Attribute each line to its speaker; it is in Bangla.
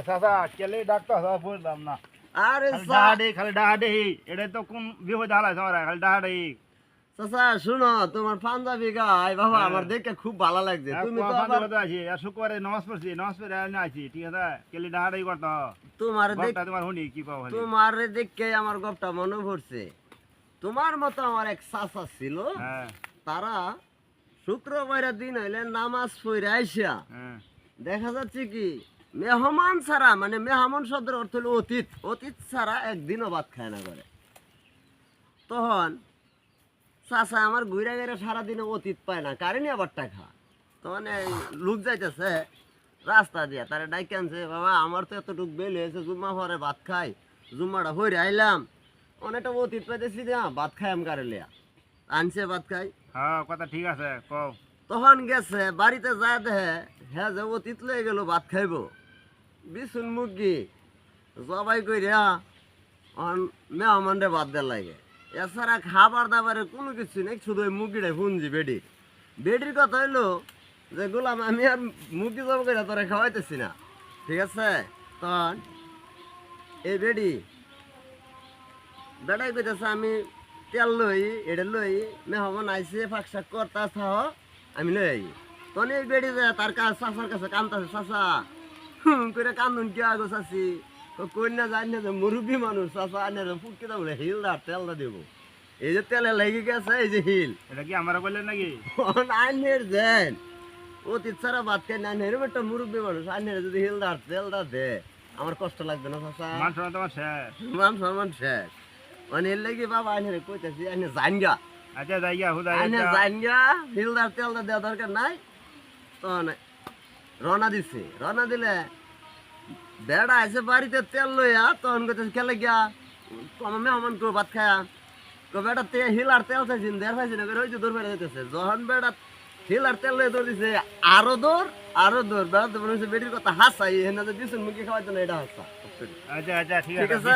Speaker 1: চাচা কেলে ডাক্তার বুঝলাম না।
Speaker 2: আরে
Speaker 1: খালি ডাহাডে এটা তো কোন বিপদ হালাইছে আমার খালি ডাহাডে।
Speaker 2: চাচা শুনো, তোমার পাঞ্জাবি গাই বাবা আমার দেখে খুব ভালো লাগছে। তুমি তো আবার
Speaker 1: আছি আর শুক্রবারে নামাজ পড়ছি, নামাজ পড়ে আমি আছি, ঠিক আছে? কেলে ডাহাডে করতে
Speaker 2: তোমার
Speaker 1: তোমার শুনি কি পাও।
Speaker 2: তোমার দেখে আমার গপটা মনে পড়ছে। তোমার মতো আমার এক চাচা ছিল, তারা শুক্রবারের দিন হইলে নামাজ পড়ে আইসা দেখা যাচ্ছে কি মেহমান ছাড়া, মানে মেহমান শব্দের অর্থ হলো অতীত, অতীত ছাড়া একদিনও ভাত খায় না করে। তখন চাচা আমার ঘুরে গেলে সারাদিনে অতীত পায় না, কারেন্ট আবার টাকা। তখন এই লোক যাইতেছে রাস্তা দিয়া, তারা ডাইকে আনছে, বাবা আমার তো এতটুক বেল হয়েছে, জুম্মা পরে ভাত খাই, জুম্মাটা হইরে আইলাম, অনেকটা অতীত পাইতেছি না, ভাত খাই আমি কারে লিয়া আনছে ভাত খাই।
Speaker 1: হ্যাঁ কথা ঠিক আছে কও।
Speaker 2: তখন গেছে বাড়িতে যায় দেখে হ্যাঁ যে অতীত লয়ে গেল ভাত খাইব, বিছুন মুরগি জবাই কইরা মেহমানরে ভাত দেওয়ার লাগে। এছাড়া খাবার দাবারের কোনো কিছু নেই, শুধু ওই মুরগিটাই ফুঞ্জি বেডির কথা হইলো যে গোলাম আমি আর মুরগি জব করে তোরা খাওয়াইতেছি না, ঠিক আছে? তখন এই বেড়াই কইতেছে আমি তেল লই এটা লই, মেহমান আইসে ফাঁক শাক করতা থাহ আমি লই আই। তখন এই বেড়ি যায় তার চাষার কাছে কান্দতেছে, চাষা করে কান্দুন কি আগো চাষি কন্যা জানি না যে মুরব্বী মানুষ, চাষা আনে ফুটকে দাম হিল দা তেলটা দেবো, এই যে তেলে লেগে গেছে এই যে হিল,
Speaker 1: এটা কি আমরা বললেন নাকি?
Speaker 2: আইনের দেন অতীত ছাড়া ভাত খাই না, এরকম একটা মুরব্বী মানুষ আইনের যদি হিল দা তেলটা দে আমার কষ্ট লাগবে না চাষা?
Speaker 1: মান সম্মান তোমার শেষ,
Speaker 2: মান সম্মান শেষ। মানে এর লাগি বাবা আইনের কইতেছি আইনে জানগা,
Speaker 1: আচ্ছা যাইগা হুদাই
Speaker 2: আইনে জানগা হিলদার তেলটা দেওয়া দরকার নাই। তখন রওনা দিছে, রওনা দিলে বেড়া আছে বাড়িতে তেল লইয়া, তখন কইতেছে খেলে গিয়া আমার মেহমান কেউ ভাত খায়া বেটা হিলার তেল চাইছেন দেড় পাইছি না, ওই যে দৌড় বেড়া যেতেছে, যখন বেড়া হিলার তেল লইয়া দৌড় দিছে আরো দৌড় বেড়া তো মনে হচ্ছে বেটির কথা হাসাই হেনা যে দিচ্ছেন মুখে খাওয়াইতো না, এটা হাসা।
Speaker 1: আচ্ছা আচ্ছা ঠিক
Speaker 2: আছে।